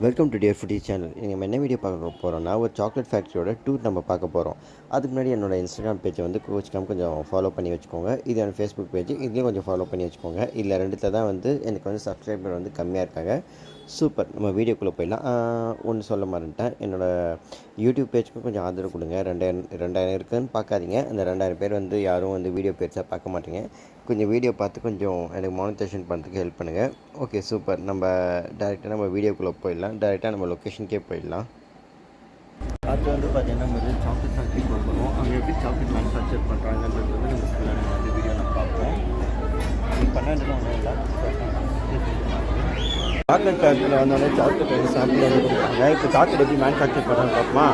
Welcome to dear foodie channel. நம்ம என்ன video பார்க்க போகிறோம்னா, ஒரு சாக்லேட் ஃபேக்ட்ரியோட டூர் நம்ம பார்க்க போகிறோம். அதுக்கு முன்னாடி என்னோடய இன்ஸ்டாகிராம் பேஜை வந்து கோச்சிக்காமல் கொஞ்சம் ஃபாலோ பண்ணி வச்சுக்கோங்க. இது என்னோடய ஃபேஸ்புக் பேஜ், இதுலேயும் கொஞ்சம் ஃபாலோ பண்ணி வச்சுக்கோங்க. இதில் ரெண்டுத்தில் தான் வந்து எனக்கு வந்து சப்ஸ்கிரைபர் வந்து கம்மியாக இருக்காங்க. சூப்பர், நம்ம வீடியோக்குள்ளே போயிடலாம். ஒன்று சொல்ல மாட்டேன், என்னோடய யூடியூப் பேஜுக்கும் கொஞ்சம் ஆதரவு கொடுங்க. 2000 இருக்குதுன்னு பார்க்காதீங்க. அந்த 2000 பேர் வந்து யாரும் வந்து வீடியோ பேஜாக பார்க்க மாட்டீங்க. கொஞ்சம் வீடியோ பார்த்து கொஞ்சம் எனக்கு மானிட்டேஷன் பண்ணுறதுக்கு ஹெல்ப் பண்ணுங்கள். Okay, super. நம்ம டேரெக்டாக நம்ம வீடியோக்குள்ளே போயிடலாம். டேரெக்டாக நம்ம லொக்கேஷனுக்கே போயிடலாம். அது வந்து பார்த்தீங்கன்னா நம்ம சாக்லேட் ஃபேக்ட்ரி போகிறோம். அங்கே எப்படி சாக்லேட் மேனுஃபேக்சர் பண்ணுறாங்கன்றது வந்து நம்ம ஃபுல்லாக வந்து வீடியோ நான் பார்ப்போம். பண்ணலாம். சாக்லேட் ஃபேக்ட்ரியில் வந்தோடனே சாக்லேட் வந்து சாம்பிள் வந்து கொடுப்பாங்க. இப்போ சாக்லேட் எப்படி மேனுஃபேக்சர் பண்ணுறாங்க பார்ப்போமா?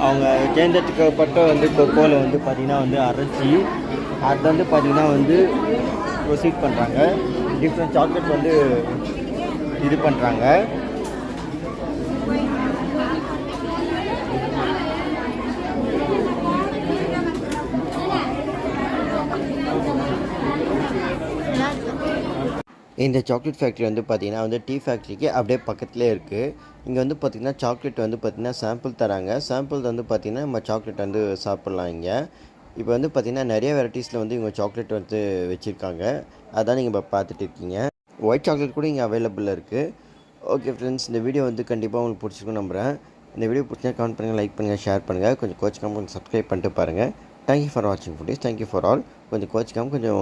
அவங்க தேர்ந்தெடுக்கப்பட்ட வந்து கொக்கோவில் வந்து பார்த்திங்கன்னா வந்து அரைச்சி அது வந்து பார்த்திங்கன்னா வந்து ப்ரொசீட் பண்ணுறாங்க. டிஃப்ரெண்ட் சாக்லேட் வந்து இது பண்ணுறாங்க. இந்த சாக்லேட் ஃபேக்ட்ரி வந்து பார்த்திங்கன்னா வந்து டீ ஃபேக்ட்ரிக்கு அப்படியே பக்கத்துலேயே இருக்குது. இங்கே வந்து பார்த்திங்கன்னா சாக்லேட் வந்து பார்த்திங்கன்னா சாம்பிள் தராங்க. சாம்பிள் வந்து பார்த்திங்கன்னா நம்ம சாக்லேட் வந்து சாப்பிட்லாம். இங்கே இப்போ வந்து பார்த்திங்கன்னா நிறைய வெரைட்டிஸில் வந்து இவங்க சாக்லேட் வந்து வச்சுருக்காங்க. அதான் நீங்கள் இப்போ பார்த்துட்டு இருக்கீங்க. ஒயிட் சாக்லேட் கூட இங்கே அவைலபிளாக இருக்குது. ஓகே ஃப்ரெண்ட்ஸ், இந்த வீடியோ வந்து கண்டிப்பாக உங்களுக்கு பிடிச்சிருக்குன்னு நம்புகிறேன். இந்த வீடியோ பிடிச்சா கமெண்ட் பண்ணுங்கள், லைக் பண்ணுங்கள், ஷேர் பண்ணுங்கள். கொஞ்சம் கோச்சிக்காமல் கொஞ்சம் சப்ஸ்கிரைப் பண்ணிட்டு பாருங்கள். தேங்க்யூ ஃபார் வாட்சிங் ஃபுட்டீஸ். Thank you for all. கொஞ்சம் கோச்சிக்காமல் கொஞ்சம்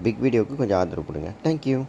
பிக் வீடியோவுக்கு கொஞ்சம் ஆதரவு கொடுங்க. தேங்க்யூ.